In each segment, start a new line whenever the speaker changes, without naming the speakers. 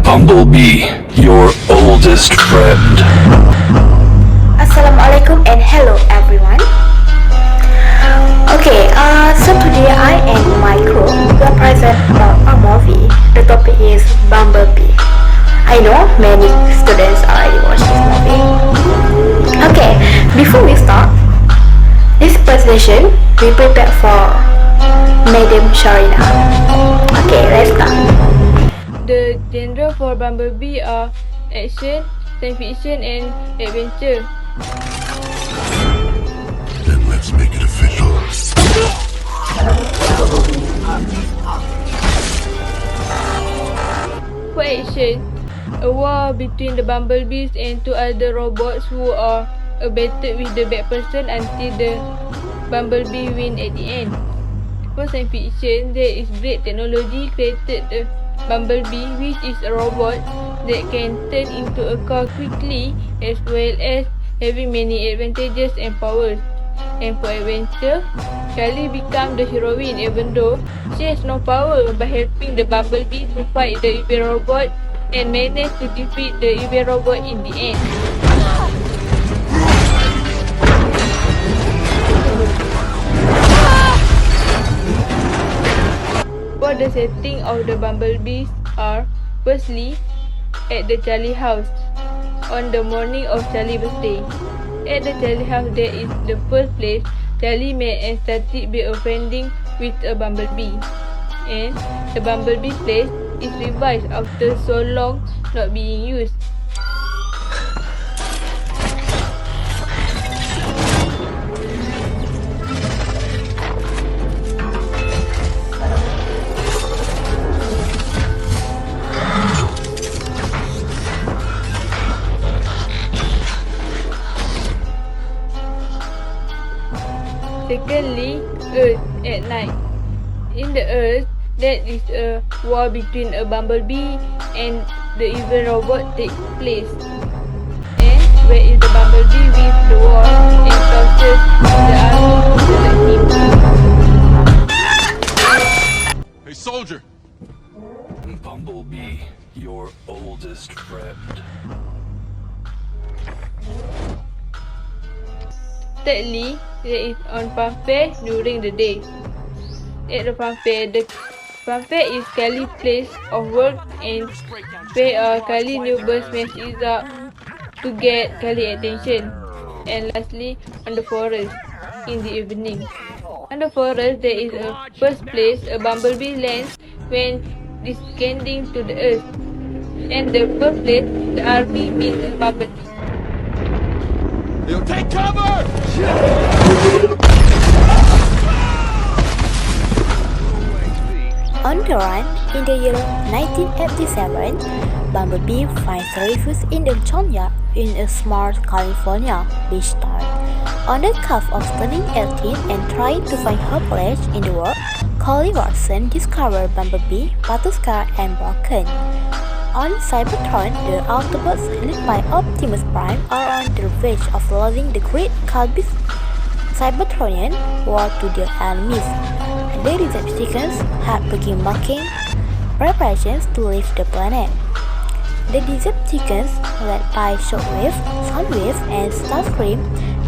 Bumblebee, your oldest friend.
Assalamualaikum and hello everyone. So today I and my crew will present about a movie. The topic is Bumblebee. I know many students already watched this movie. Before we start this presentation, we prepare for Madam Sharina. Let's start.
The genre for Bumblebee are action, science fiction and adventure.
Then let's make it official.
For action, a war between the bumblebees and two other robots who are a battle with the bad person until the bumblebee win at the end. For science fiction, there is great technology created the bumblebee, which is a robot that can turn into a car quickly, as well as having many advantages and powers. And for adventure, Charlie becomes the heroine even though she has no power, by helping the bumblebee to fight the evil robot and manage to defeat the evil robot in the end. For the setting of the bumblebees are, firstly, at the Charlie house on the morning of Charlie's birthday. At the Charlie house, there is the first place Charlie met and started befriending with a bumblebee. And the bumblebee place is revised after so long not being used. Secondly, Earth at night. In the Earth, there is a war between a bumblebee and the evil robot takes place. And where is the bumblebee with the war and tortures the army to select him.
Hey, soldier!
Bumblebee, your oldest friend.
Thirdly, there is on funfair during the day. At the funfair is Kali's place of work and where Kali neighbors messes up to get Kali's attention. And lastly, on the forest in the evening. On the forest, there is a first place a bumblebee lands when descending to the earth. And the first place, the army meets a bumblebee.
You take cover!
On the run, in the year 1987, Bumblebee finds refuge in the junkyard in a small California beach town. On the cusp of turning 18 and trying to find her place in the world, Collie Watson discovers Bumblebee, Batuska, and broken. On Cybertron, the Autobots led by Optimus Prime are on the verge of losing the great Cybertronian war to their enemies. The Decepticons had begun making preparations to leave the planet. The Decepticons, led by Shockwave, Soundwave, and Starscream,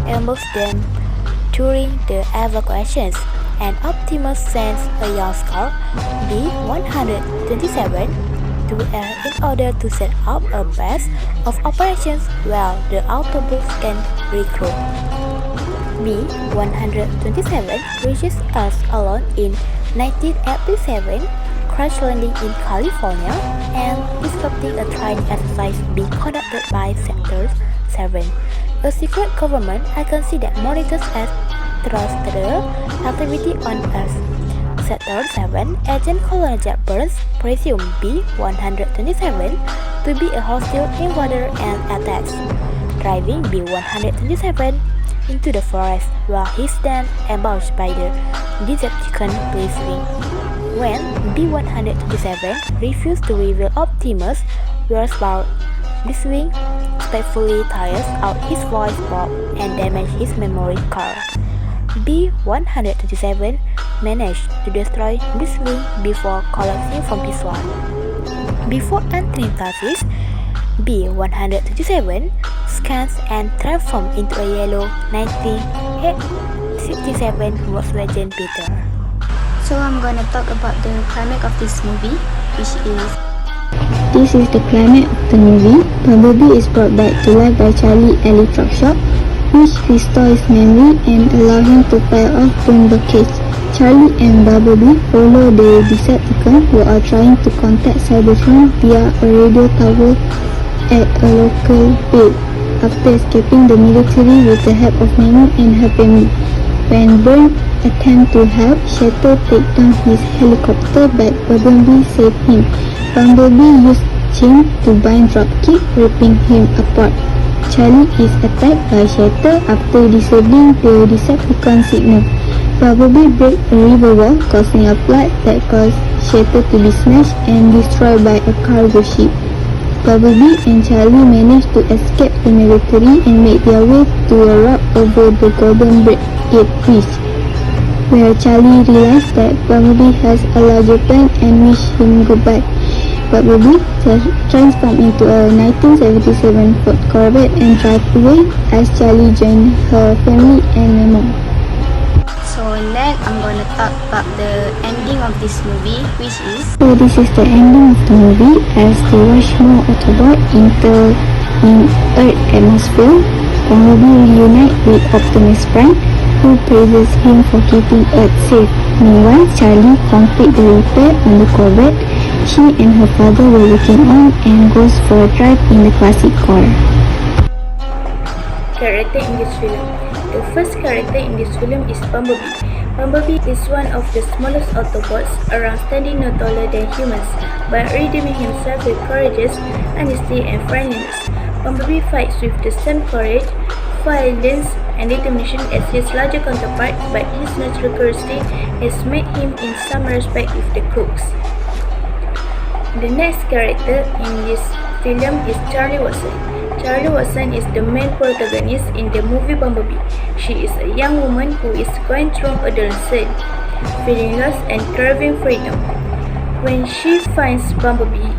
ambushed them during the evacuations, and Optimus sends a young Scar, B-127, to Air in order to set up a base of operations while the Autobots can recruit. B-127 reaches Earth alone in 1987, crash landing in California and disrupting a training exercise being conducted by Sector 7, a secret government agency that monitors extraterrestrial activity on Earth. Sector 7 agent Colonel Jack Burns presumed B-127 to be a hostile invader and attacks, driving B-127 into the forest while he is then ambushed by the Decepticon police wing. When B-127 refused to reveal Optimus whereabouts, this wing spitefully tires out his voice box and damages his memory card. B-127 managed to destroy this wing before collapsing from his one. Before entering Tarsis, B-137 scans and transforms into a yellow 1967 Volkswagen Beetle.
So I'm gonna talk about the climax of this movie, which is...
This is the climax of the movie. Bumblebee is brought back to life by Charlie Electroshock, which restores his memory and allow him to fire off the cage. Charlie and Bumblebee follow the Decepticons who are trying to contact Cybertron via a radio tower at a local base after escaping the military with the help of Mimi and her family. When Burn attempts to help Shatter take down his helicopter, but Bumblebee saves him. Bumblebee used chain to bind Dropkick, ripping him apart. Charlie is attacked by Shatter after disabling the Decepticon signal. Bumblebee breaks a river wall, causing a flood that caused Shatter to be smashed and destroyed by a cargo ship. Bumblebee and Charlie manage to escape the military and make their way to a rock over the Golden Gate Bridge, where Charlie realizes that Bumblebee has a larger plan and wishes him goodbye. Bumblebee transforms into a 1977 Ford Corvette and drives away as Charlie joins her family and Nemo.
So then I'm gonna talk about the ending of this movie, which is...
So this is the ending of the movie as they watch more Autobot enter in Earth atmosphere. Bumblebee reunites with Optimus Prime, who praises him for keeping Earth safe. Meanwhile, Charlie completes the repair on the Corvette she and her father were working on and goes for a drive in the classic car.
Character in this film. The first character in this film is Bumblebee. Bumblebee is one of the smallest Autobots, around standing no taller than humans, but redeeming himself with courage, honesty, and friendliness. Bumblebee fights with the same courage, violence, and determination as his larger counterpart, but his natural curiosity has made him in some respects with the crooks. The next character in this film is Charlie Watson. Charlie Watson is the main protagonist in the movie Bumblebee. She is a young woman who is going through adolescence, feeling lost and craving freedom. When she finds Bumblebee,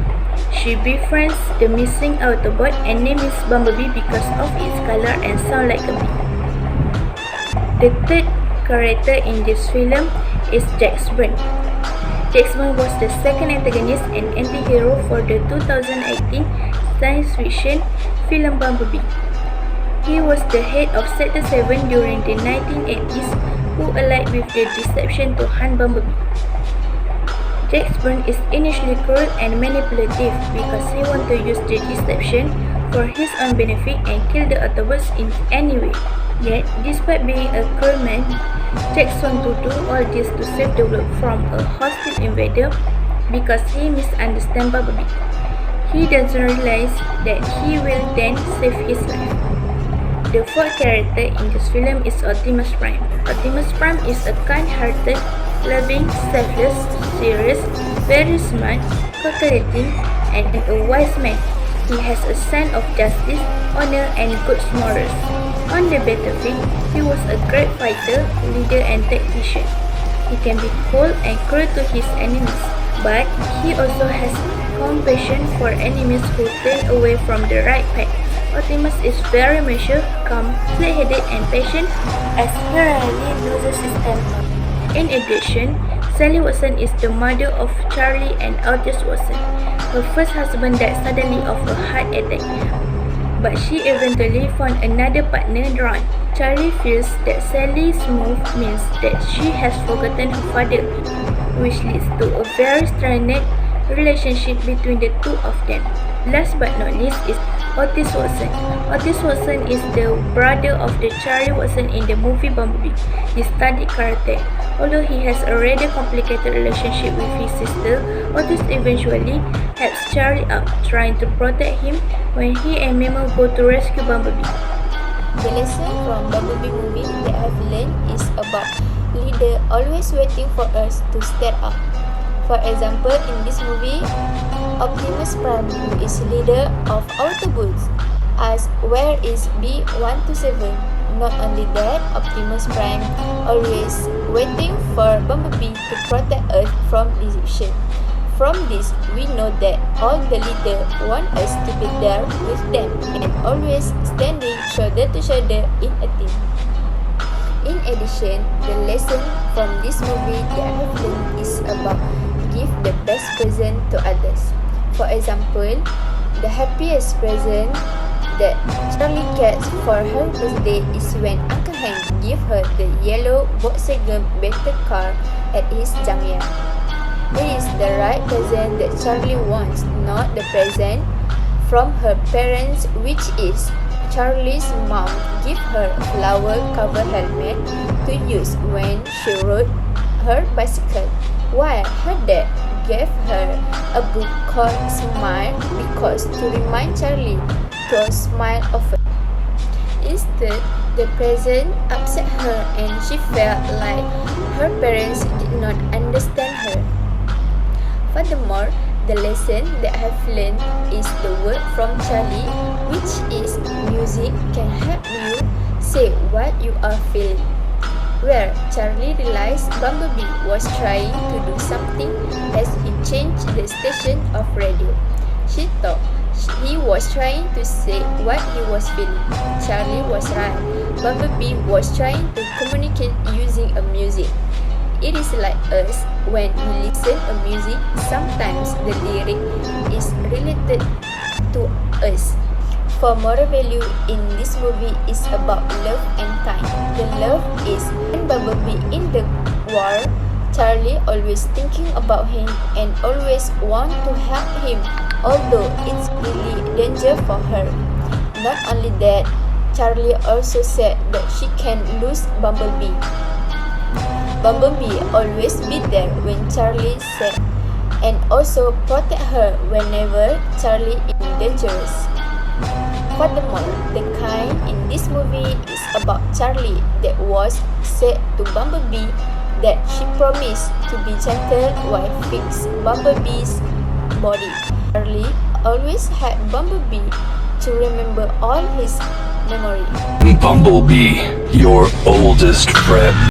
she befriends the missing Autobot and names Bumblebee because of its color and sound like a bee. The third character in this film is Jax Byrne. Jax Byrne was the second antagonist and anti-hero for the 2018 science fiction film Bumblebee. He was the head of Sector 7 during the 1980s, who allied with the Deception to hunt Bumblebee. Jax Byrne is initially cruel and manipulative because he wanted to use the Deception for his own benefit and kill the Autobots in any way. Yet, despite being a cruel man, Jax wanted to do all this to save the world from a hostile invader because he misunderstands Bumblebee. He doesn't realize that he will then save his life. The fourth character in this film is Optimus Prime. Optimus Prime is a kind-hearted, loving, selfless, serious, very smart, calculating, and a wise man. He has a sense of justice, honor, and good morals. On the battlefield, he was a great fighter, leader, and tactician. He can be cold and cruel to his enemies, but he also has compassion for enemies who turn away from the right path. Optimus is very mature, calm, clear-headed, and patient, as he rarely loses his temper. In addition, Sally Watson is the mother of Charlie and Aldous Watson. Her first husband died suddenly of a heart attack, but she eventually found another partner, Ron. Charlie feels that Sally's move means that she has forgotten her father, which leads to a very strained relationship between the two of them. Last but not least is Otis Watson. Otis Watson is the brother of the Charlie Watson in the movie Bumblebee. He studied karate. Although he has a rather complicated relationship with his sister, Otis eventually helps Charlie out, trying to protect him when he and Memo go to rescue Bumblebee.
The lesson from Bumblebee movie that I've learned is about leader always waiting for us to stand up. For example, in this movie, Optimus Prime, who is leader of Autobots, asks where is B-127. Not only that, Optimus Prime always waiting for Bumblebee to protect Earth from deception. From this, we know that all the leaders want us to be there with them and always standing shoulder to shoulder in a team. In addition, the lesson from this movie that I have learned is about give the best present to others. For example, the happiest present that Charlie gets for her birthday is when Uncle Hank gives her the yellow Volkswagen Beetle car at his junkyard. It is the right present that Charlie wants, not the present from her parents, which is Charlie's mom gave her a flower-covered helmet to use when she rode her bicycle, while her dad gave her a book called Smile because to remind Charlie to smile often. Instead, the present upset her and she felt like her parents did not understand her. Furthermore, the lesson that I have learned is the word from Charlie, which is music can help you say what you are feeling. Where Charlie realized Bumblebee was trying to do something as he changed the station of radio. She thought he was trying to say what he was feeling. Charlie was right. Bumblebee was trying to communicate using a music. It is like us when we listen to music, sometimes the lyric is related to us. For moral value in this movie is about love and time. The love is when Bumblebee in the war, Charlie always thinking about him and always want to help him, although it's really danger for her. Not only that, Charlie also said that she can lose Bumblebee. Bumblebee always be there when Charlie said and also protect her whenever Charlie is dangerous. Furthermore, the kind in this movie is about Charlie that was said to Bumblebee that she promised to be gentle while fix Bumblebee's body. Charlie always had Bumblebee to remember all his memory.
Bumblebee, your oldest friend.